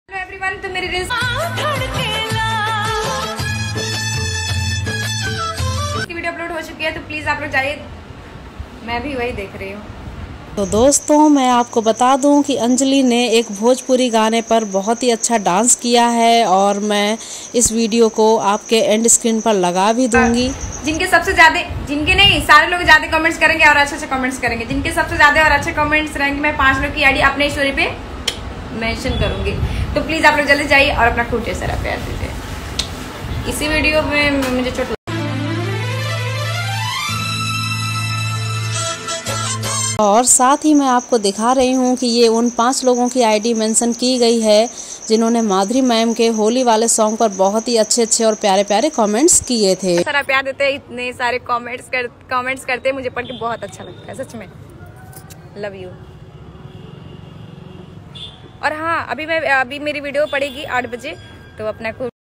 Hello everyone, तो मेरी reels की वीडियो अपलोड हो चुकी है, तो प्लीज आप लोग जाइए। मैं भी वही देख रही हूँ। तो दोस्तों, मैं आपको बता दूं कि अंजलि ने एक भोजपुरी गाने पर बहुत ही अच्छा डांस किया है और मैं इस वीडियो को आपके एंड स्क्रीन पर लगा भी दूंगी। जिनके सबसे ज्यादा, जिनके नहीं सारे लोग ज्यादा कमेंट्स करेंगे और अच्छे कमेंट्स करेंगे, जिनके सबसे ज्यादा और अच्छे कमेंट्स रहेंगे, मैं 5 लोग की आईडी अपने स्टोरी पे मेंशन करूंगी। तो प्लीज आप लोग जल्दी जाइए और अपना खूब ढेर सारा प्यार दीजिए। इसी वीडियो में मुझे चोट और साथ ही मैं आपको दिखा रही हूँ कि ये उन 5 लोगों की आईडी मेंशन की गई है जिन्होंने माधुरी मैम के होली वाले सॉन्ग पर बहुत ही अच्छे और प्यारे प्यारे कमेंट्स किए थे। सारा प्यार देते हैं, इतने सारे कमेंट्स करते हैं, मुझे पढ़ के बहुत अच्छा लगता है, सच में लव यू। और हाँ, अभी मेरी वीडियो पड़ेगी 8 बजे, तो अपना